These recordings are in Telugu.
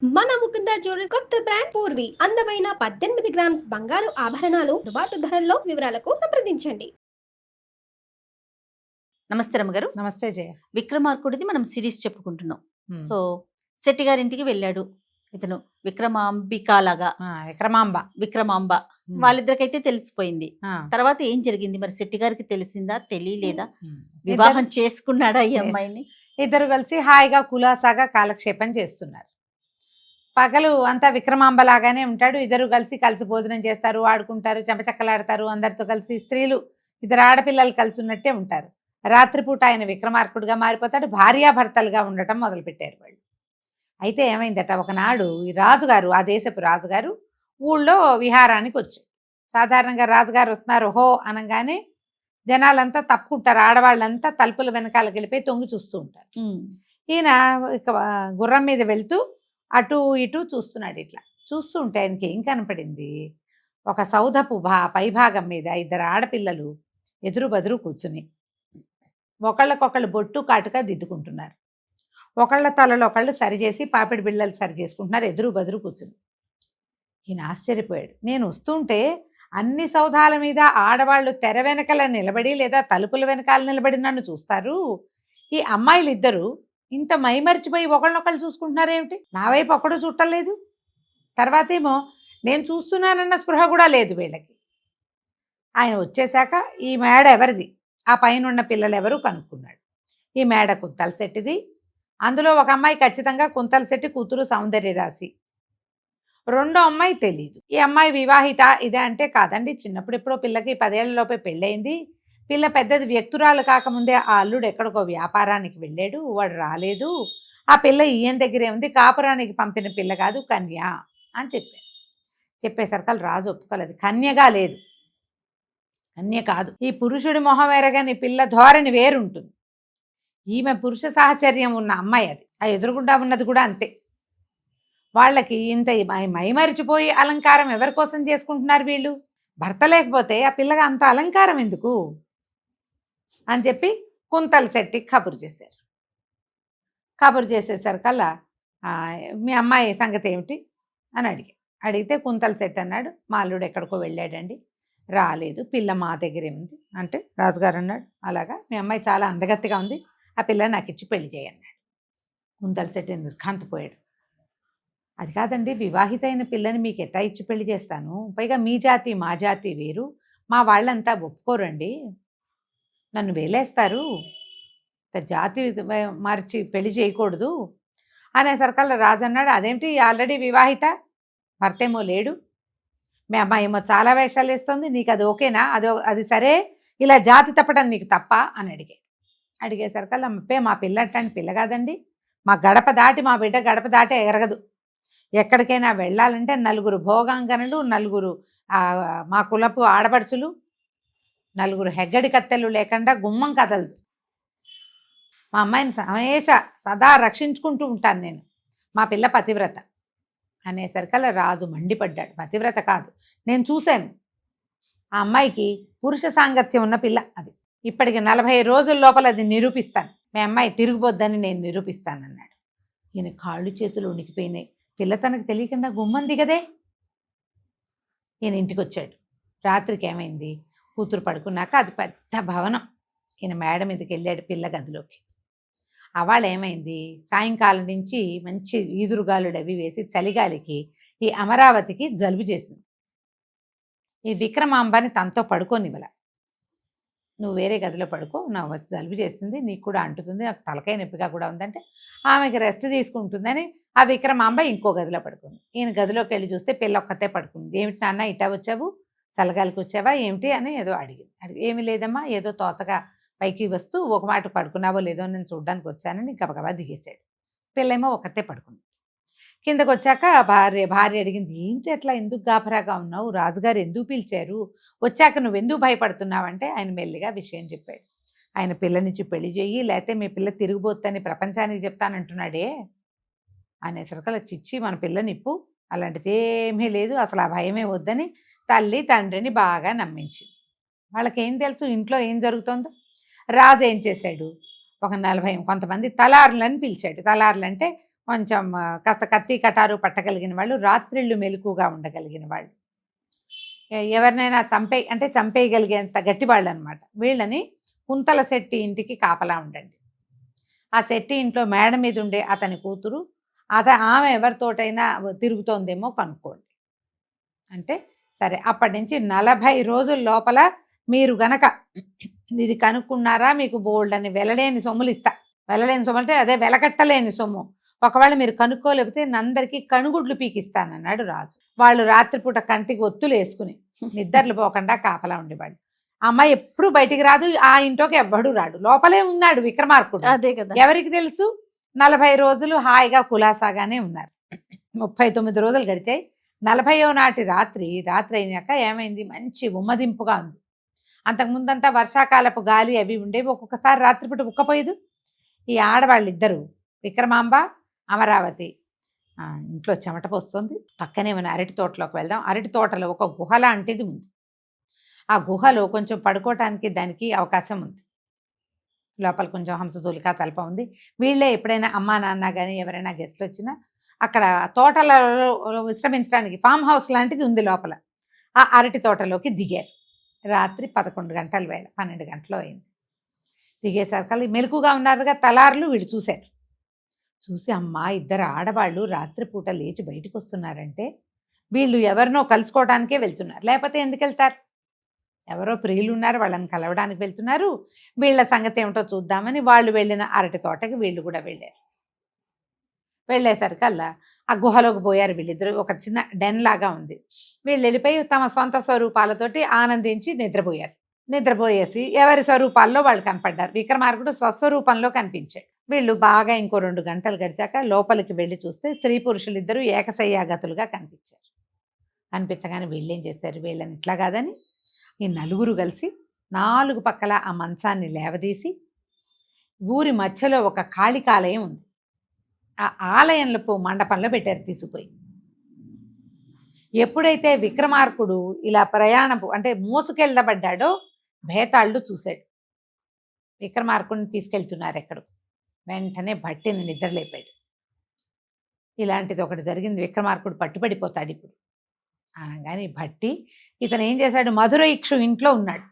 మన ముకుంద జ్యువెలర్స్ కొత్త బ్రాండ్ పూర్వి అందమైన 18 గ్రామ్స్ బంగారు ఆభరణాలు దుబాటు ధరల్లో వివరాలకు సంప్రదించండి. నమస్తే రమ్మగారు. నమస్తే జయ. విక్రమార్కుడిది మనం సిరీస్ చెప్పుకుంటున్నాం. హ్మ్. సో శెట్టి గారింటికి వెళ్ళాడు ఇతను. విక్రమాంబిక విక్రమాంబ వాళ్ళిద్దరికైతే తెలిసిపోయింది. తర్వాత ఏం జరిగింది మరి? శెట్టి గారికి తెలిసిందా తెలియలేదా? వివాహం చేసుకున్నాడా ఈ అమ్మాయిని? ఇద్దరు కలిసి హాయిగా కులాసాగా కాలక్షేపం చేస్తున్నారు. పగలు అంతా విక్రమాంబ లాగానే ఉంటాడు. ఇద్దరు కలిసి భోజనం చేస్తారు, ఆడుకుంటారు, చెంపచక్కలాడతారు. అందరితో కలిసి స్త్రీలు ఇద్దరు ఆడపిల్లలు కలిసి ఉన్నట్టే ఉంటారు. రాత్రిపూట ఆయన విక్రమార్కుడుగా మారిపోతాడు. భార్యాభర్తలుగా ఉండటం మొదలుపెట్టారు వాళ్ళు. అయితే ఏమైందట, ఒకనాడు ఈ రాజుగారు, ఆ దేశపు రాజుగారు ఊళ్ళో విహారానికి వచ్చారు. సాధారణంగా రాజుగారు వస్తున్నారు హో అనగానే జనాలంతా తప్పుకుంటారు. ఆడవాళ్ళంతా తలుపుల వెనకాలకి వెళ్ళిపోయి తొంగి చూస్తూ ఉంటారు. ఈయన గుర్రం మీద వెళ్తూ అటు ఇటు చూస్తున్నాడు. ఇట్లా చూస్తూ ఉంటే ఆయనకి ఏం కనపడింది, ఒక సౌధపు పైభాగం మీద ఇద్దరు ఆడపిల్లలు ఎదురు బదురు కూర్చుని ఒకళ్ళకొకళ్ళు బొట్టు కాటుగా దిద్దుకుంటున్నారు. ఒకళ్ళ తలలో ఒకళ్ళు సరిచేసి పాపిడి బిళ్ళలు సరి చేసుకుంటున్నారు ఎదురు బదురు కూర్చుని. ఈయన ఆశ్చర్యపోయాడు. నేను వస్తుంటే అన్ని సౌధాల మీద ఆడవాళ్ళు తెర వెనకాల నిలబడి లేదా తలుపుల వెనకాల నిలబడి నన్ను చూస్తారు. ఈ అమ్మాయిలు ఇద్దరు ఇంత మైమరిచిపోయి ఒకళ్ళనొకళ్ళు చూసుకుంటున్నారేమిటి? నా వైపు ఒక్కడూ చూడలేదు. తర్వాత ఏమో నేను చూస్తున్నానన్న స్పృహ కూడా లేదు వీళ్ళకి. ఆయన వచ్చేశాక ఈ మేడ ఎవరిది, ఆ పైన ఉన్న పిల్లలు ఎవరు కనుక్కున్నాడు. ఈ మేడ కుంతల శెట్టిది. అందులో ఒక అమ్మాయి ఖచ్చితంగా కుంతల శెట్టి కూతురు సౌందర్యరాశి. రెండో అమ్మాయి తెలీదు. ఈ అమ్మాయి వివాహిత ఇదే అంటే కాదండి, చిన్నప్పుడు ఎప్పుడో పిల్లకి 10 ఏళ్లలోపే పెళ్ళయింది. పిల్ల పెద్దది వ్యక్తురాలు కాకముందే ఆ అల్లుడు ఎక్కడికో వ్యాపారానికి వెళ్ళాడు, వాడు రాలేదు. ఆ పిల్ల ఈయన దగ్గరే ఉంది, కాపురానికి పంపిన పిల్ల కాదు, కన్య అని చెప్పాడు. చెప్పేసరికి రాజు ఒప్పుకోలేదు. కన్యగా లేదు, కన్య కాదు. ఈ పురుషుడి మొహం వేరగాని పిల్ల ధోరణి వేరుంటుంది. ఈమె పురుష సాహచర్యం ఉన్న అమ్మాయి అది. ఆ ఎదురుగుండా ఉన్నది కూడా అంతే. వాళ్ళకి ఇంత మైమరిచిపోయి అలంకారం ఎవరి కోసం చేసుకుంటున్నారు వీళ్ళు? భర్త లేకపోతే ఆ పిల్లగా అంత అలంకారం ఎందుకు అని చెప్పి కుంతల శెట్టి కబురు చేశారు. కబురు చేసేసరికల్లా మీ అమ్మాయి సంగతి ఏమిటి అని అడిగితే కుంతల శెట్టి అన్నాడు, మా అల్లుడు ఎక్కడికో వెళ్ళాడండి, రాలేదు, పిల్ల మా దగ్గరే ఉంది అంటే రాజుగారు అన్నాడు, అలాగా మీ అమ్మాయి చాలా అందగత్తిగా ఉంది, ఆ పిల్ల నాకు ఇచ్చి పెళ్లి చేయన్నాడు. కుంతల శెట్టి నిర్ఘాంతపోయాడు. అది కాదండి, వివాహిత అయిన పిల్లని మీకు ఎట్టా ఇచ్చి పెళ్లి చేస్తాను, పైగా మీ జాతి మా జాతి వేరు, మా వాళ్ళంతా ఒప్పుకోరండి, నన్ను వేలేస్తారు, జాతి మార్చి పెళ్లి చేయకూడదు అనేసరికల్లా రాజు అన్నాడు, అదేంటి అల్రెడీ వివాహిత, భర్తేమో లేడు, మీ అమ్మాయి ఏమో చాలా వేషాలు వేస్తుంది, నీకు అది ఓకేనా, అది సరే, ఇలా జాతి తప్పడం నీకు తప్ప అని అడిగేసరికల్లా మా పిల్ల అట్టండి పిల్ల కాదండి, మా గడప దాటి మా బిడ్డ గడప దాటే ఎరగదు, ఎక్కడికైనా వెళ్ళాలంటే 4 భోగాంగనలు, 4 మా కులపు ఆడపడుచులు, 4 హెగ్గడి కత్తెలు లేకుండా గుమ్మం కదలదు, మా అమ్మాయిని సదా రక్షించుకుంటూ ఉంటాను నేను, మా పిల్ల పతివ్రత అనేసరికల్లా రాజు మండిపడ్డాడు. పతివ్రత కాదు, నేను చూశాను, ఆ అమ్మాయికి పురుష సాంగత్యం ఉన్న పిల్ల, అది ఇప్పటికి 40 రోజుల లోపల అది నిరూపిస్తాను, మీ అమ్మాయి తిరిగిపోద్దని నేను నిరూపిస్తానన్నాడు. ఈయన కాళ్ళు చేతులు ఉనికిపోయినాయి. పిల్ల తనకు తెలియకుండా గుమ్మం దిగదే. ఈయన ఇంటికి వచ్చాడు. రాత్రికి ఏమైంది, కూతురు పడుకున్నాక అది పెద్ద భవనం, ఈయన మేడ మీదకి వెళ్ళాడు పిల్ల గదిలోకి. అవాళ ఏమైంది, సాయంకాలం నుంచి మంచి ఈదురుగాలుడు అవి వేసి చలిగాలికి ఈ అమరావతికి జలుబు చేసింది. ఈ విక్రమాంబని తనతో పడుకోనివ్వల, నువ్వు వేరే గదిలో పడుకో, నా జలుబు చేసింది, నీకు కూడా అంటుతుంది, నాకు తలకాయ నొప్పిగా కూడా ఉందంటే ఆమెకి రెస్ట్ తీసుకుంటుందని ఆ విక్రమాంబ ఇంకో గదిలో పడుకుంది. ఈయన గదిలోకి వెళ్ళి చూస్తే పిల్ల ఒక్కతే పడుకుంది. ఏమిటి నాన్న ఇటా వచ్చావు, చల్లగాలికి వచ్చావా ఏమిటి అని ఏదో అడిగింది. ఏమీ లేదమ్మా, ఏదో తోచగా పైకి వస్తూ ఒక మాట పడుకున్నావో లేదో నేను చూడడానికి వచ్చానని గబగబా దిగేశాడు. పిల్లేమో ఒకతే పడుకుంది. కిందకు వచ్చాక భార్య అడిగింది, ఏంటి అట్లా ఎందుకు గాభరాగా ఉన్నావు, రాజుగారు ఎందుకు పిలిచారు, వచ్చాక నువ్వు ఎందుకు భయపడుతున్నావంటే ఆయన మెల్లిగా విషయం చెప్పాడు. ఆయన పిల్ల నుంచి పెళ్లి చేయి, లేకపోతే మీ పిల్ల తిరిగిపోతుందని ప్రపంచానికి చెప్తానంటున్నాడే అనేసరికల్లా, చిచ్చి మన పిల్ల నిప్పు, అలాంటిది ఏమీ లేదు, అసలు ఆ భయమే వద్దని తల్లి తండ్రిని బాగా నమ్మించింది. వాళ్ళకేం తెలుసు ఇంట్లో ఏం జరుగుతుందో. రాజు ఏం చేశాడు, ఒక 40 కొంతమంది తలారులని పిలిచాడు. తలారులు అంటే కొంచెం కాస్త కత్తి కటారు పట్టగలిగిన వాళ్ళు, రాత్రిళ్ళు మెలకుగా ఉండగలిగిన వాళ్ళు, ఎవరినైనా చంపేయగలిగేంత గట్టి వాళ్ళు అనమాట. వీళ్ళని కుంతల శెట్టి ఇంటికి కాపలా ఉండండి. ఆ శెట్టి ఇంట్లో మేడ మీద ఉండే అతని కూతురు, ఆమె ఎవరితోటైనా తిరుగుతోందేమో కనుక్కోండి అంటే సరే. అప్పటి నుంచి 40 రోజుల లోపల మీరు గనక ఇది కనుక్కున్నారా, మీకు బోల్డ్ అని వెలలేని సొమ్ములు ఇస్తా. వెలలేని సొమ్ము అంటే అదే వెలకట్టలేని సొమ్ము. ఒకవేళ మీరు కనుక్కోలేకపోతే అందరికీ కనుగుడ్లు పీకిస్తానన్నాడు రాజు. వాళ్ళు రాత్రిపూట కంటికి ఒత్తులు వేసుకుని నిద్రలు పోకుండా కాపలా ఉండేవాళ్ళు. అమ్మాయి ఎప్పుడు బయటికి రాదు, ఆ ఇంట్లోకి ఎవ్వడు రాడు, లోపలే ఉన్నాడు విక్రమార్కుడు. అదే కదా, ఎవరికి తెలుసు? 40 రోజులు హాయిగా కులాసాగానే ఉన్నారు. 39 రోజులు గడిచాయి. 40వ నాటి రాత్రి అయినాక ఏమైంది, మంచి ఉమ్మదింపుగా ఉంది. అంతకుముందంతా వర్షాకాలపు గాలి అవి ఉండేవి. ఒక్కొక్కసారి రాత్రిపూట ఉక్కపోయేదు. ఈ ఆడవాళ్ళిద్దరూ విక్రమాంబ, అమరావతి ఇంట్లో చెమట పోస్తుంది. పక్కనే ఉన్న అరటి తోటలోకి వెళ్దాం. అరటి తోటలో ఒక గుహ లాంటిది ఉంది. ఆ గుహలో కొంచెం పడుకోవటానికి దానికి అవకాశం ఉంది. లోపల కొంచెం హంసతూలికా తలప ఉంది. వీళ్ళే ఎప్పుడైనా అమ్మా నాన్న కానీ ఎవరైనా గెస్ట్లు వచ్చినా అక్కడ తోటలలో విశ్రమించడానికి ఫామ్ హౌస్ లాంటిది ఉంది లోపల. ఆ అరటి తోటలోకి దిగారు. రాత్రి 11 గంటల వేళ, 12 గంటలు అయింది. దిగేసరికి మెలకుగా ఉన్నారుగా తలార్లు. వీళ్ళు చూశారు. చూసి అమ్మా, ఇద్దరు ఆడవాళ్ళు రాత్రిపూట లేచి బయటకు వస్తున్నారంటే వీళ్ళు ఎవరినో కలుసుకోవడానికే వెళ్తున్నారు, లేకపోతే ఎందుకు వెళ్తారు? ఎవరో ప్రియులు ఉన్నారు, వాళ్ళని కలవడానికి వెళ్తున్నారు. వీళ్ళ సంగతి ఏమిటో చూద్దామని వాళ్ళు వెళ్ళిన అరటి తోటకి వీళ్ళు కూడా వెళ్ళారు. వెళ్ళేసరికల్లా ఆ గుహలోకి పోయారు వీళ్ళిద్దరు. ఒక చిన్న డెన్ లాగా ఉంది. వీళ్ళు వెళ్ళిపోయి తమ సొంత స్వరూపాలతోటి ఆనందించి నిద్రపోయారు. నిద్రపోయేసి ఎవరి స్వరూపాల్లో వాళ్ళు కనపడ్డారు. విక్రమార్కుడు స్వస్వరూపంలో కనిపించాడు. వీళ్ళు బాగా ఇంకో 2 గంటలు గడిచాక లోపలికి వెళ్ళి చూస్తే స్త్రీ పురుషులిద్దరూ ఏకశయ్యాగతులుగా కనిపించారు. కనిపించగానే వీళ్ళేం చేశారు, వీళ్ళని ఇట్లా కాదని ఈ నలుగురు కలిసి 4 పక్కల ఆ మంచాన్ని లేవదీసి ఊరి మధ్యలో ఒక కాళికాలయం ఉంది. ఆ ఆలయంలో మండపంలో పెట్టారు తీసుకుపోయి. ఎప్పుడైతే విక్రమార్కుడు ఇలా ప్రయాణపు అంటే మోసుకెళ్ళబడ్డాడో భేతాళ్ళు చూశాడు. విక్రమార్కుడిని తీసుకెళ్తున్నారు ఎక్కడు. వెంటనే భట్టిని నిద్రలేపాడు. ఇలాంటిది ఒకటి జరిగింది, విక్రమార్కుడు పట్టుబడిపోతాడు ఇప్పుడు అనగానే భట్టి ఇతను ఏం చేశాడు, మధుర ఇక్షు ఇంట్లో ఉన్నాడు.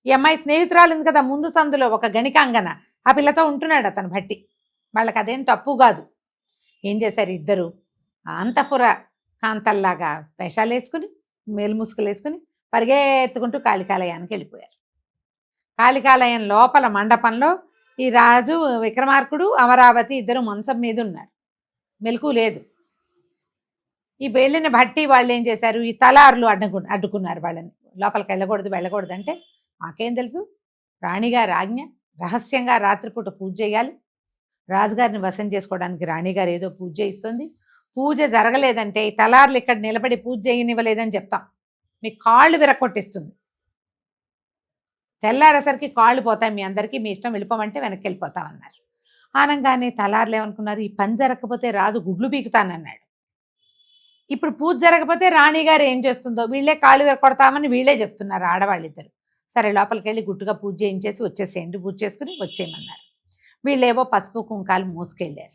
ఈ అమ్మాయి స్నేహితురాలు ఉంది కదా ముందు సందులో, ఒక గణికాంగన, ఆ పిల్లతో ఉంటున్నాడు అతను భట్టి. వాళ్ళకి అదేం తప్పు కాదు. ఏం చేశారు, ఇద్దరు అంతఃపుర కాంతల్లాగా వేషాలు వేసుకుని మేలుముసుకులు వేసుకుని పరిగెత్తుకుంటూ కాళికాలయానికి వెళ్ళిపోయారు. కాళికాలయం లోపల మండపంలో ఈ రాజు, విక్రమార్కుడు, అమరావతి ఇద్దరు మంచం మీద ఉన్నారు, మెలకు లేదు. ఈ వెళ్ళిన భట్టి వాళ్ళు ఏం చేశారు, ఈ తలార్లు అడ్డుకున్నారు వాళ్ళని. లోపలికి వెళ్ళకూడదు అంటే మాకేం తెలుసు, రాణిగారి ఆజ్ఞ, రహస్యంగా రాత్రిపూట పూజ చేయాలి, రాజుగారిని వశం చేసుకోవడానికి రాణిగారు ఏదో పూజ చేయిస్తుంది, పూజ జరగలేదంటే ఈ తలార్లు ఇక్కడ నిలబడి పూజ చేయనివ్వలేదని చెప్తాం, మీ కాళ్ళు విరక్కొట్టిస్తుంది, తెల్లారేసరికి కాళ్ళు పోతాయి మీ అందరికీ, మీ ఇష్టం వెళ్ళిపోమంటే వెనక్కి వెళ్ళిపోతాం అన్నారు. అనగానే తలార్లు ఏమనుకున్నారు, ఈ పని జరగకపోతే రాజు గుడ్లు పీకుతానన్నాడు. ఇప్పుడు పూజ జరగకపోతే రాణిగారు ఏం చేస్తుందో వీళ్ళే కాళ్ళు విరకొడతామని వీళ్ళే చెప్తున్నారు ఆడవాళ్ళిద్దరు. సరే లోపలికి వెళ్ళి గుట్టుగా పూజ చేయించేసి వచ్చేసేయండి, పూజ చేసుకుని వచ్చేయమన్నారు. వీళ్ళేవో పసుపు కుంకాలు మోసుకెళ్ళారు.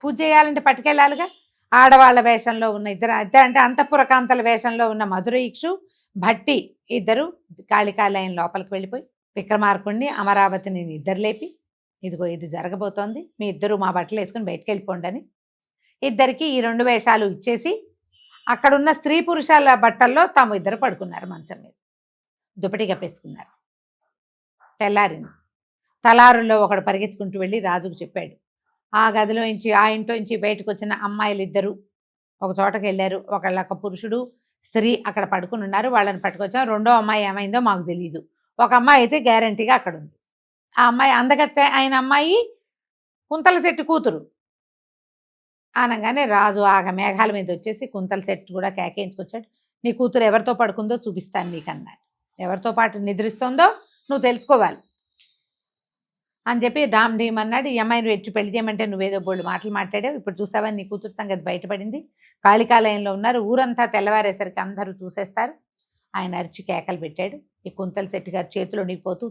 పూజ చేయాలంటే పట్టుకెళ్ళాలిగా. ఆడవాళ్ళ వేషంలో ఉన్న ఇద్దరు అంటే అంతఃపుర కాంతల వేషంలో ఉన్న మధుర ఇక్షు, భట్టి ఇద్దరు కాళికాలయం లోపలికి వెళ్ళిపోయి విక్రమార్కుడిని, అమరావతిని నిద్రలేపి ఇదిగో ఇది జరగబోతోంది, మీ ఇద్దరు మా బట్టలు వేసుకుని బయటకు వెళ్ళిపోండి అని ఇద్దరికి ఈ 2 వేషాలు ఇచ్చేసి అక్కడున్న స్త్రీ పురుషాల బట్టల్లో తాము ఇద్దరు పడుకున్నారు మంచం మీద, దుప్పటి కప్పేసుకున్నారు. తెల్లారింది. తలారుల్లో ఒకడు పరిగెత్తుకుంటూ వెళ్ళి రాజుకు చెప్పాడు. ఆ గదిలో నుంచి, ఆ ఇంట్లో నుంచి బయటకు వచ్చిన అమ్మాయిలు ఇద్దరు ఒక చోటకి వెళ్ళారు. ఒక పురుషుడు, స్త్రీ అక్కడ పడుకుని ఉన్నారు, వాళ్ళని పట్టుకొచ్చాం. 2వ అమ్మాయి ఏమైందో మాకు తెలియదు. ఒక అమ్మాయి అయితే గ్యారంటీగా అక్కడ ఉంది. ఆ అమ్మాయి అందగత్తె అయిన అమ్మాయి కుంతల శెట్టి కూతురు అనగానే రాజు ఆగ మేఘాల మీద వచ్చేసి కుంతల శెట్టి కూడా కేకేయించుకొచ్చాడు. నీ కూతురు ఎవరితో పడుకుందో చూపిస్తాను నీకన్నాడు. ఎవరితో పాటు నిద్రిస్తుందో నువ్వు తెలుసుకోవాలి అని చెప్పి డామ్ డీమ్ అన్నాడు. ఈ అమ్మాయిని వెచ్చి పెళ్లి చేయమంటే నువ్వేదో బోల్డ్ మాటలు మాట్లాడావు, ఇప్పుడు చూసావా నీ కూతురు సంగతి బయటపడింది, కాళికాలయంలో ఉన్నారు, ఊరంతా తెల్లవారేసరికి అందరూ చూసేస్తారు. ఆయన అరిచి కేకలు పెట్టాడు. ఈ కుంతల శెట్టి గారు చేతిలో నీపోతూ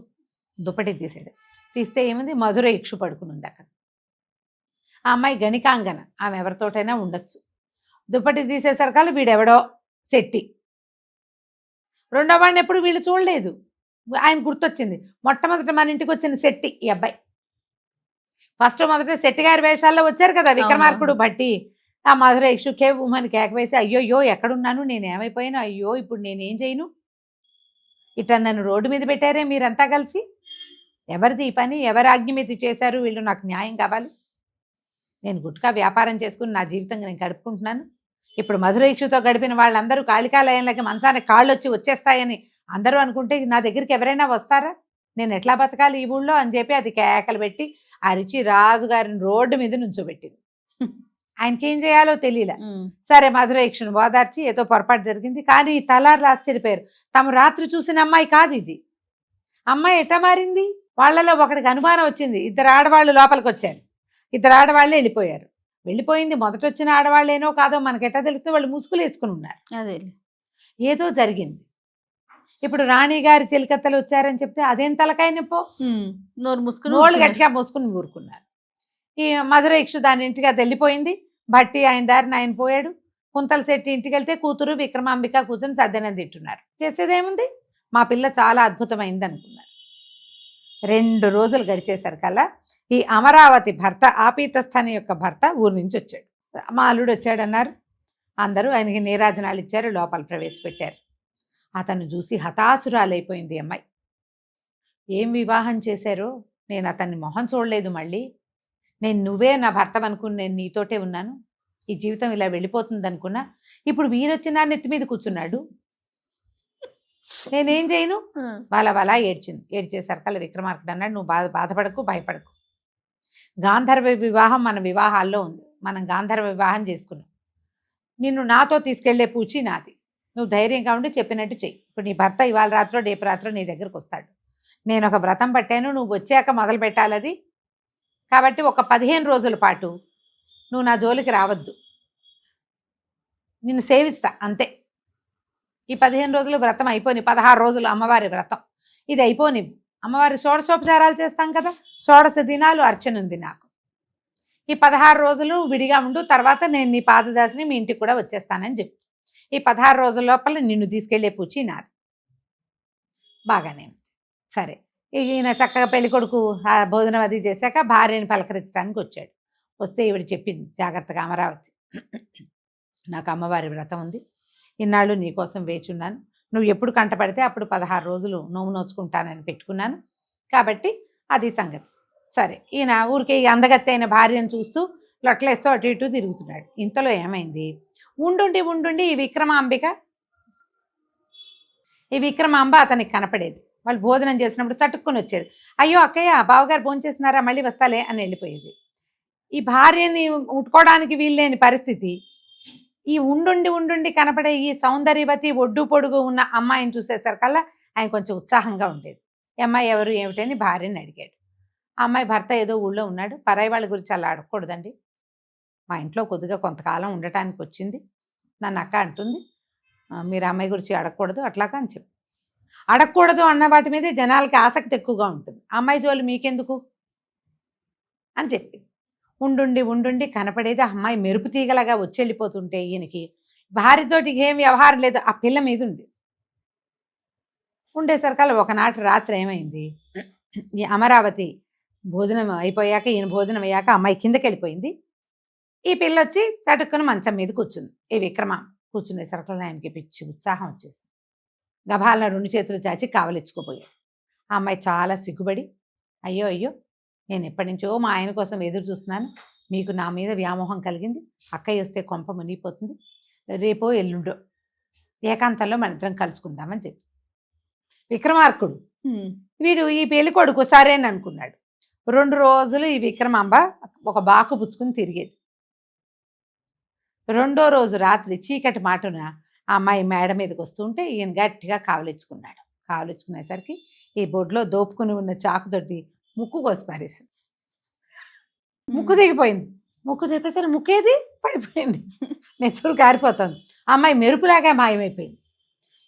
దుప్పటి తీసాడు. తీస్తే ఏముంది, మధుర ఇక్షు పడుకుని ఉంది అక్కడ. ఆ అమ్మాయి గణికాంగన, ఆమె ఎవరితోటైనా ఉండొచ్చు. దుప్పటి తీసేసరికల్లా వీడెవడో శెట్టి. రెండో వాడిని ఎప్పుడు వీళ్ళు చూడలేదు. ఆయన గుర్తొచ్చింది, మొట్టమొదట మన ఇంటికి వచ్చిన శెట్టి ఈ అబ్బాయి. ఫస్ట్ మొదట శెట్టి గారి వేషాల్లో వచ్చారు కదా విక్రమార్కుడు, భట్టి. ఆ మధుర యక్షు కేవ్వుమని కేకవేసి, అయ్యోయ్యో ఎక్కడున్నాను, నేనేమైపోయాను, అయ్యో ఇప్పుడు నేనేం చేయను, ఇట్లా నన్ను రోడ్డు మీద పెట్టారే మీరంతా కలిసి, ఎవరిది ఈ పని, ఎవరి ఆజ్ఞ మీద చేశారు, వీళ్ళు నాకు న్యాయం కావాలి, నేను గుట్కా వ్యాపారం చేసుకుని నా జీవితంగా నేను గడుపుకుంటున్నాను, ఇప్పుడు మధుర యక్షుతో గడిపిన వాళ్ళందరూ కాళికాలయంలోకి మంచానికి కాళ్ళు వచ్చేస్తాయని అందరూ అనుకుంటే నా దగ్గరికి ఎవరైనా వస్తారా, నేను ఎట్లా బతకాలి ఈ ఊళ్ళో అని చెప్పి అది కేకలు పెట్టి అరిచి రాజుగారిని రోడ్డు మీద నుంచోబెట్టింది. ఆయనకేం చేయాలో తెలియలే. సరే మధుర యక్షుని ఓదార్చి ఏదో పొరపాటు జరిగింది, కానీ తలారు ఆశ్చర్యపోయారు, తమ రాత్రి చూసిన అమ్మాయి కాదు ఇది. అమ్మాయి ఎట్లా మారింది, వాళ్ళలో ఒకడికి అనుమానం వచ్చింది, ఇద్దరు ఆడవాళ్ళు లోపలికి వచ్చారు, ఇద్దరు ఆడవాళ్ళే వెళ్ళిపోయారు. వెళ్ళిపోయింది మొదట వచ్చిన ఆడవాళ్ళేనో కాదో మనకెట్టా తెలిస్తే, వాళ్ళు ముసుగులు వేసుకుని ఉన్నారు. అదే ఏదో జరిగింది. ఇప్పుడు రాణి గారి చిలకత్తలు వచ్చారని చెప్తే అదేం తలకాయ నొప్పో, నోరు మూసుకుని నోళ్ళు గట్టిగా మూసుకుని ఊరుకున్నారు. ఈ మధుర యక్షు దాని ఇంటికి అది వెళ్ళిపోయింది, భట్టి ఆయన దారిని ఆయన పోయాడు. కుంతల శెట్టి ఇంటికి వెళ్తే కూతురు విక్రమాంబిక కూర్చొని సద్దనం తింటున్నారు. చేసేదేముంది, మా పిల్ల చాలా అద్భుతమైంది అనుకున్నారు. 2 రోజులు గడిచేసరికల్లా ఈ అమరావతి భర్త, ఆపీతస్థాని యొక్క భర్త ఊరి నుంచి వచ్చాడు. మా అల్లుడు వచ్చాడన్నారు. అందరూ ఆయనకి నీరాజనాలు ఇచ్చారు, లోపల ప్రవేశపెట్టారు. అతను చూసి హతాశురాలైపోయింది అమ్మాయి. ఏం వివాహం చేశారో, నేను అతన్ని మొహం చూడలేదు, మళ్ళీ నేను నువ్వే నా భర్త అనుకుని నేను నీతోటే ఉన్నాను, ఈ జీవితం ఇలా వెళ్ళిపోతుంది అనుకున్నా, ఇప్పుడు వీరొచ్చిన నెత్తి మీద కూర్చున్నాడు, నేనేం చేయను. వాళ్ళ ఏడ్చింది. ఏడ్చేసరికల్లా విక్రమార్కుడు అన్నాడు, నువ్వు బాధపడకు, భయపడకు, గాంధర్వ వివాహం మన వివాహాల్లో ఉంది, మనం గాంధర్వ వివాహం చేసుకున్నాం, నిన్ను నాతో తీసుకెళ్లే పూచి నాది, నువ్వు ధైర్యంగా ఉండి చెప్పినట్టు చెయ్యి. ఇప్పుడు నీ భర్త ఇవాళ రాత్రో రేపు రాత్రో నీ దగ్గరకు వస్తాడు, నేను ఒక వ్రతం పట్టాను, నువ్వు వచ్చాక మొదలు పెట్టాలి అది, కాబట్టి ఒక 15 రోజుల పాటు నువ్వు నా జోలికి రావద్దు, నిన్ను సేవిస్తా అంతే. ఈ 15 రోజులు వ్రతం అయిపోని, 16 రోజులు అమ్మవారి వ్రతం, ఇది అయిపోని, అమ్మవారి షోడశోపచారాలు చేస్తాం కదా, షోడశ దినాలు అర్చన ఉంది నాకు, ఈ 16 రోజులు విడిగా ఉండు, తర్వాత నేను నీ పాదదాసిని మీ ఇంటికి కూడా వచ్చేస్తానని చెప్పి, ఈ 16 రోజుల లోపల నిన్ను తీసుకెళ్లే పూచి నాది. బాగానే సరే. ఈయన చక్కగా పెళ్ళికొడుకు భోజనం అది చేశాక భార్యని పలకరించడానికి వచ్చాడు. వస్తే ఈవిడ చెప్పింది జాగ్రత్తగా, అమరావతి నాకు అమ్మవారి వ్రతం ఉంది, ఇన్నాళ్ళు నీకోసం వేచున్నాను, నువ్వు ఎప్పుడు కంటపడితే అప్పుడు 16 రోజులు నోము నోచుకుంటానని పెట్టుకున్నాను, కాబట్టి అది సంగతి. సరే, ఈయన ఊరికే ఈ అందగత్తె అయిన భార్యను చూస్తూ లొట్లేస్తూ అటు ఇటు తిరుగుతున్నాడు. ఇంతలో ఏమైంది, ఉండుండి ఈ విక్రమాంబ అతనికి కనపడేది. వాళ్ళు భోజనం చేసినప్పుడు చటుక్కుని వచ్చేది, అయ్యో అక్కయ్య బావగారు భోజనం చేస్తున్నారా, మళ్ళీ వస్తాలే అని వెళ్ళిపోయేది. ఈ భార్యని ముట్టుకోవడానికి వీల్లేని పరిస్థితి. ఈ ఉండుండి కనపడే ఈ సౌందర్యవతి ఒడ్డు పొడుగు ఉన్న అమ్మాయిని చూసేసరికల్లా ఆయన కొంచెం ఉత్సాహంగా ఉండేది. ఈ అమ్మాయి ఎవరు ఏమిటని భార్యని అడిగాడు. ఆ అమ్మాయి భర్త ఏదో ఊళ్ళో ఉన్నాడు, పరాయి వాళ్ళ గురించి అలా అడగకూడదండి, మా ఇంట్లో కొద్దిగా కొంతకాలం ఉండటానికి వచ్చింది, నన్ను అక్క అంటుంది, మీరు అమ్మాయి గురించి అడగకూడదు అట్లాగా అని చెప్పి. అడగకూడదు అన్న వాటి మీదే జనాలకి ఆసక్తి ఎక్కువగా ఉంటుంది, అమ్మాయి జోలు మీకెందుకు అని చెప్పి. ఉండుండి కనపడేది ఆ అమ్మాయి మెరుపు తీగలాగా వచ్చి ఈయనకి భార్యతోటి ఏం వ్యవహారం లేదు, ఆ పిల్ల మీద ఉండేసరికల్లా ఒకనాటి రాత్రి ఏమైంది, ఈ అమరావతి భోజనం అయిపోయాక, ఈయన భోజనం అయ్యాక అమ్మాయి కిందకి వెళ్ళిపోయింది. ఈ పిల్ల వచ్చి చటుక్కుని మంచం మీద కూర్చుంది. ఈ విక్రమ కూర్చునేసరికల్లా ఆయనకి పిచ్చి ఉత్సాహం వచ్చేసి గభాలను 2 చేతులు చాచి కావలిచ్చుకోపోయాడు. ఆ అమ్మాయి చాలా సిగ్గుపడి, అయ్యో నేను ఎప్పటి నుంచో మా ఆయన కోసం ఎదురు చూస్తున్నాను, మీకు నా మీద వ్యామోహం కలిగింది, అక్కయ్య వస్తే కొంప మునిగిపోతుంది, రేపో ఎల్లుండో ఏకాంతంలో మన ఇద్దరం కలుసుకుందామని చెప్పి. విక్రమార్కుడు వీడు ఈ పెళ్లి కొడుకు సరేని అనుకున్నాడు. 2 రోజులు ఈ విక్రమాంబ ఒక బాకు పుచ్చుకుని తిరిగేది. 2వ రోజు రాత్రి చీకటి మాటున ఆ అమ్మాయి మేడ మీదకి వస్తుంటే ఈయన గట్టిగా కావలించుకున్నాడు. కావలించుకునేసరికి ఈ బొడ్లో దోపుకుని ఉన్న చాకుతోటి ముక్కు కోసి పారేసింది. ముక్కు దిగిపోయింది. ముక్కు దిగిపోతే ముక్కేది పడిపోయింది, నెత్తురు కారిపోతుంది. ఆ అమ్మాయి మెరుపులాగా మాయమైపోయింది.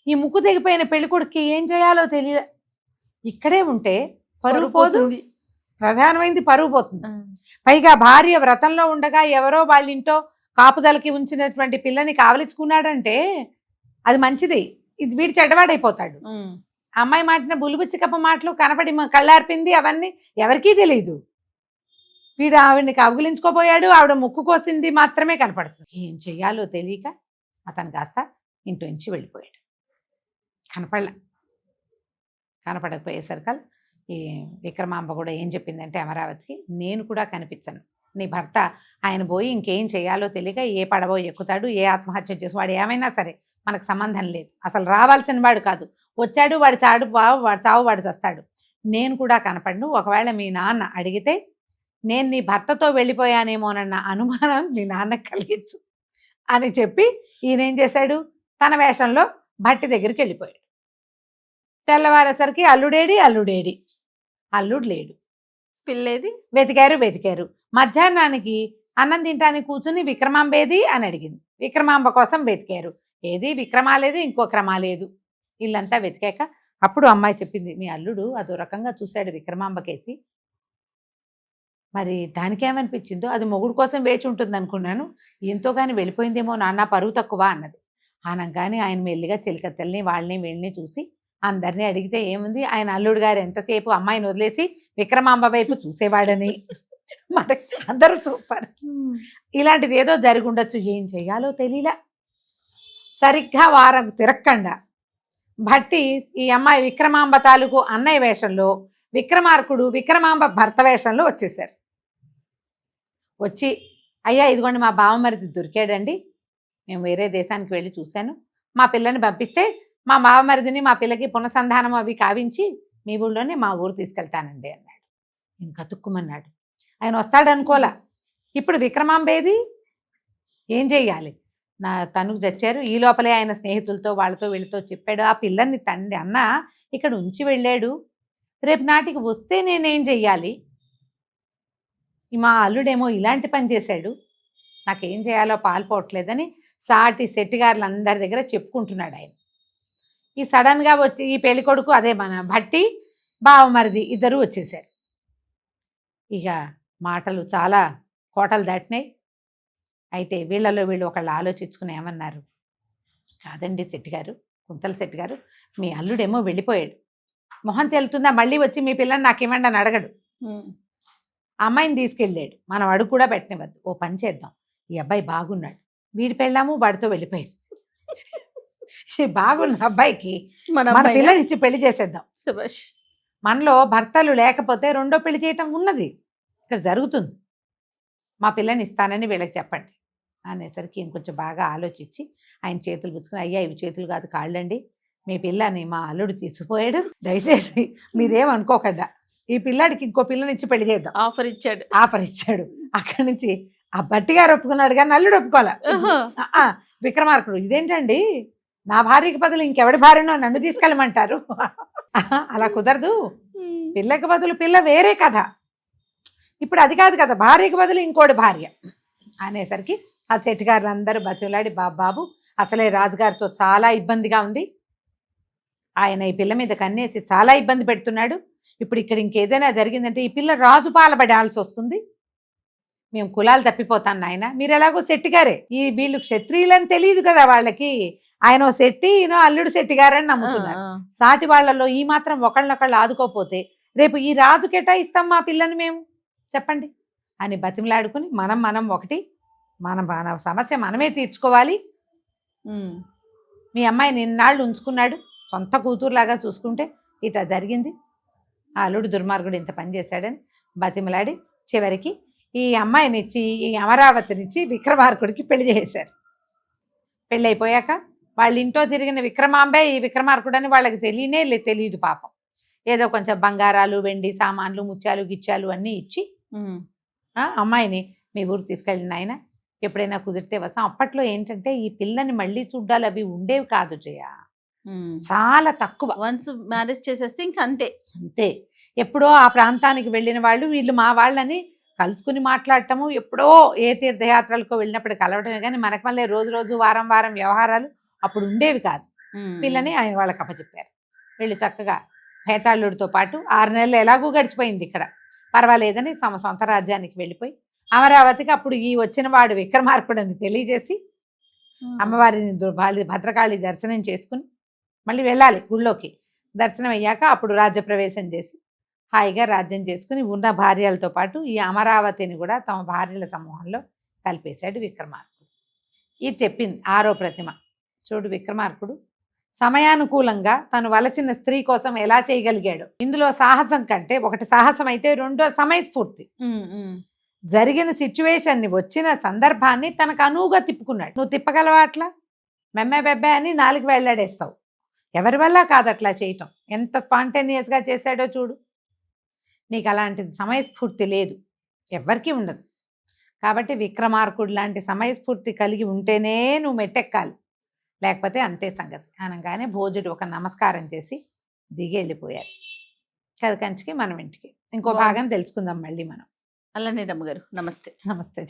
ఈ ముక్కు దిగిపోయిన పెళ్ళికొడుకు ఏం చేయాలో తెలియదు. ఇక్కడే ఉంటే పరువు పోతుంది, ప్రధానమైనది పరువు పోతుంది. పైగా భార్య వ్రతంలో ఉండగా ఎవరో వాళ్ళ ఇంట్లో కాపుదలకి ఉంచినటువంటి పిల్లని కావలించుకున్నాడంటే అది మంచిది. ఇది వీడు చెడ్డవాడైపోతాడు. అమ్మాయి మాటిన బుల్లిబుచ్చి కప్ప మాటలు కనపడి కళ్ళార్పింది అవన్నీ ఎవరికీ తెలియదు. వీడు ఆవిడ్ని కౌగిలించుకోపోయాడు, ఆవిడ ముక్కు కోసింది మాత్రమే కనపడుతుంది. ఏం చెయ్యాలో తెలియక అతను కాస్త ఇంటి నుంచి వెళ్ళిపోయాడు. కనపడకపోయేసరికి ఈ విక్రమాంబ కూడా ఏం చెప్పిందంటే అమరావతికి, నేను కూడా కనిపించను, నీ భర్త ఆయన పోయి ఇంకేం చేయాలో తెలియక ఏ పడవో ఎక్కుతాడు, ఏ ఆత్మహత్య చేసి వాడు ఏమైనా సరే మనకు సంబంధం లేదు, అసలు రావాల్సిన వాడు కాదు, వచ్చాడు వాడి చావు వాడు చస్తాడు, నేను కూడా కనపడను. ఒకవేళ మీ నాన్న అడిగితే నేను నీ భర్తతో వెళ్ళిపోయానేమోనన్న అనుమానం మీ నాన్నకు కలిగించు అని చెప్పి ఈయనేం చేశాడు, తన వేషంలో భట్టి దగ్గరికి వెళ్ళిపోయాడు. తెల్లవారేసరికి అల్లుడు లేడు. పిల్లేది వెతికారు. మధ్యాహ్నానికి అన్నం తింటానికి కూర్చుని విక్రమాంబేది అని అడిగింది. విక్రమాంబ కోసం వెతికారు. ఏది విక్రమాలేదు, ఇంకో క్రమాలేదు. ఇల్లంతా వెతికాక అప్పుడు అమ్మాయి చెప్పింది, మీ అల్లుడు అదో రకంగా చూశాడు విక్రమాంబకేసి, మరి దానికేమనిపించిందో అది మొగుడు కోసం వేచి ఉంటుంది అనుకున్నాను, ఎంతో కానీ వెళ్ళిపోయిందేమో నాన్న పరువు తక్కువ అన్నది. అనగానే ఆయన మెల్లిగా చిలకత్తల్ని వాళ్ళని వీళ్ళని చూసి అందరినీ అడిగితే ఏముంది, ఆయన అల్లుడు గారు ఎంతసేపు అమ్మాయిని వదిలేసి విక్రమాంబ వైపు చూసేవాడని మరి అందరూ చూపారు. ఇలాంటిది ఏదో జరిగి ఉండొచ్చు, ఏం చెయ్యాలో తెలియలా. సరిగ్గా వారం తిరక్కండా భట్టి ఈ అమ్మాయి విక్రమాంబ తాలూకు అన్నయ్య వేషంలో, విక్రమార్కుడు విక్రమాంబ భర్త వేషంలో వచ్చేసారు. వచ్చి, అయ్యా ఇదిగోండి మా బావమరిది దొరికాడండి, మేము వేరే దేశానికి వెళ్ళి చూశాను, మా పిల్లని పంపిస్తే మా బావమరిదిని మా పిల్లకి పునఃసంధానం అవి కావించి మీ ఊళ్ళోనే మా ఊరు తీసుకెళ్తానండి అన్నాడు. నేను కతుక్కుమన్నాడు. ఆయన వస్తాడనుకోలా. ఇప్పుడు విక్రమాంబేది ఏం చెయ్యాలి, తనుకు చచ్చారు. ఈ లోపలే ఆయన స్నేహితులతో వాళ్ళతో వీళ్ళతో చెప్పాడు, ఆ పిల్లల్ని తండ్రి అన్న ఇక్కడ ఉంచి వెళ్ళాడు, రేపు నాటికి వస్తే నేనేం చెయ్యాలి, మా అల్లుడేమో ఇలాంటి పని చేశాడు, నాకేం చేయాలో పాల్పోవట్లేదని సాటి సెట్టిగారులందరి దగ్గర చెప్పుకుంటున్నాడు ఆయన. ఈ సడన్గా వచ్చి ఈ పెళ్లి కొడుకు అదే మన భట్టి బావమరిది ఇద్దరు వచ్చేసారు. ఇక మాటలు చాలా కోటలు దాటినాయి. అయితే వీళ్ళలో వీళ్ళు ఒకళ్ళు ఆలోచించుకుని ఏమన్నారు, కాదండి శెట్టిగారు, కుంతల శెట్టిగారు, మీ అల్లుడేమో వెళ్ళిపోయాడు, మొహం చెల్లుతుందా మళ్ళీ వచ్చి మీ పిల్లని నాకు ఇవ్వండి అని అడగడు, అమ్మాయిని తీసుకెళ్ళాడు, మనం అడుగు కూడా పెట్టనివద్దు, ఓ పని చేద్దాం, ఈ అబ్బాయి బాగున్నాడు, వీడి పెళ్ళాము వాడితో వెళ్ళిపోయింది, బాగున్న అబ్బాయికి మన పిల్లని ఇచ్చి పెళ్లి చేసేద్దాం, మనలో భర్తలు లేకపోతే రెండో పెళ్లి చేయటం ఉన్నది, ఇక్కడ జరుగుతుంది, మా పిల్లని ఇస్తానని వీళ్ళకి చెప్పండి అనేసరికి ఇంకొంచెం బాగా ఆలోచించి ఆయన చేతులు పుచ్చుకుని, అయ్యా ఇవి చేతులు కాదు కాళ్ళండి, మీ పిల్లని మా అల్లుడు తీసుకుపోయాడు, దయచేసి మీరేమనుకోకుండా ఈ పిల్లాడికి ఇంకో పిల్లని ఇచ్చి పెళ్లి చేద్దాం ఆఫర్ ఇచ్చాడు. అక్కడి నుంచి ఆ భట్టి గారు ఒప్పుకున్నాడు కానీ అల్లుడు ఒప్పుకోలే. విక్రమార్కుడు, ఇదేంటండి నా భార్యకి బదులు ఇంకెవడి భార్యనో నన్ను తీసుకెళ్ళమంటారు, అలా కుదరదు, పిల్లకి బదులు పిల్ల వేరే కదా, ఇప్పుడు అది కాదు కదా, భార్యకి బదులు ఇంకోటి భార్య అనేసరికి ఆ సెట్టిగారులు అందరూ బతిలాడి, బాబు అసలే రాజుగారితో చాలా ఇబ్బందిగా ఉంది, ఆయన ఈ పిల్ల మీద కన్నేసి చాలా ఇబ్బంది పెడుతున్నాడు, ఇప్పుడు ఇక్కడ ఇంకేదైనా జరిగిందంటే ఈ పిల్ల రాజు పాలబడాల్సి వస్తుంది, మేము కులాలు తప్పిపోతాను నాయన, మీరు ఎలాగో శెట్టిగారే, ఈ వీళ్ళు క్షత్రియులని తెలియదు కదా వాళ్ళకి, ఆయన శెట్టి ఈయన అల్లుడు శెట్టిగారని నమ్ముతున్నారు, సాటి వాళ్ళలో ఈ మాత్రం ఒకళ్ళనొకళ్ళు ఆదుకోపోతే రేపు ఈ రాజు కేటాయిస్తాం మా పిల్లని మేము చెప్పండి అని బతిమలాడుకుని, మనం ఒకటి, మన సమస్య మనమే తీర్చుకోవాలి, మీ అమ్మాయి నిన్నాళ్ళు ఉంచుకున్నాడు సొంత కూతురులాగా చూసుకుంటే ఇట్లా జరిగింది, ఆ అల్లుడు దుర్మార్గుడు ఇంత పని చేశాడని బతిమలాడి చివరికి ఈ అమ్మాయినిచ్చి ఈ అమరావతినిచ్చి విక్రమార్కుడికి పెళ్లి చేశారు. పెళ్ళి అయిపోయాక వాళ్ళ ఇంట్లో తిరిగిన విక్రమాంబే ఈ విక్రమార్కుడని వాళ్ళకి తెలియదు పాపం, ఏదో కొంచెం బంగారాలు వెండి సామాన్లు ముత్యాలు గిచ్చాలు అన్నీ ఇచ్చి అమ్మాయిని మీ ఊరు తీసుకెళ్ళిన ఆయన ఎప్పుడైనా కుదిరితే వస్తాం. అప్పట్లో ఏంటంటే ఈ పిల్లని మళ్ళీ చూడ్డాలు అవి ఉండేవి కాదు జయ, చాలా తక్కువ, వన్స్ మ్యారేజ్ చేసేస్తే ఇంక అంతే. ఎప్పుడో ఆ ప్రాంతానికి వెళ్ళిన వాళ్ళు వీళ్ళు మా వాళ్ళని కలుసుకుని మాట్లాడటము, ఎప్పుడో ఏ తీర్థయాత్రలకు వెళ్ళినప్పుడు కలవటమే కానీ మనకు మళ్ళీ రోజు వారం వ్యవహారాలు అప్పుడు ఉండేవి కాదు. పిల్లని ఆయన వాళ్ళకి అప్పచెప్పారు. వీళ్ళు చక్కగా పేతాళుడితో పాటు 6 నెలలు ఎలాగూ గడిచిపోయింది ఇక్కడ. పర్వాలేదని తమ సొంత రాజ్యానికి వెళ్ళిపోయి అమరావతికి అప్పుడు ఈ వచ్చిన వాడు విక్రమార్కుడని తెలియజేసి అమ్మవారిని భద్రకాళి దర్శనం చేసుకుని మళ్ళీ వెళ్ళాలి గుళ్ళోకి. దర్శనం అయ్యాక అప్పుడు రాజ్యప్రవేశం చేసి హాయిగా రాజ్యం చేసుకుని ఉన్న భార్యలతో పాటు ఈ అమరావతిని కూడా తమ భార్యల సమూహంలో కలిపేశాడు విక్రమార్కుడు. ఇది చెప్పింది 6వ ప్రతిమ. చూడు విక్రమార్కుడు సమయానుకూలంగా తను వలచిన స్త్రీ కోసం ఎలా చేయగలిగాడు. ఇందులో సాహసం కంటే ఒకటి సాహసం అయితే రెండో సమయస్ఫూర్తి. జరిగిన సిచ్యువేషన్ని వచ్చిన సందర్భాన్ని తనకు అనువుగా తిప్పుకున్నాడు. నువ్వు తిప్పగలవా అట్లా? మెమ్మే బెబ్బే అని 4 వెళ్ళాడేస్తావు. ఎవరి వల్ల కాదు అట్లా చేయటం. ఎంత స్పాంటేనియస్గా చేశాడో చూడు. నీకు అలాంటి సమయస్ఫూర్తి లేదు, ఎవ్వరికీ ఉండదు. కాబట్టి విక్రమార్కుడు లాంటి సమయస్ఫూర్తి కలిగి ఉంటేనే నువ్వు మెట్టెక్కాలి, లేకపోతే అంతే సంగతి అనగానే భోజుడు ఒక నమస్కారం చేసి దిగి వెళ్ళిపోయారు. కంచికి మనం ఇంటికి. ఇంకో భాగం తెలుసుకుందాం మళ్ళీ మనం. అలానే రమ్మగారు. నమస్తే. నమస్తే.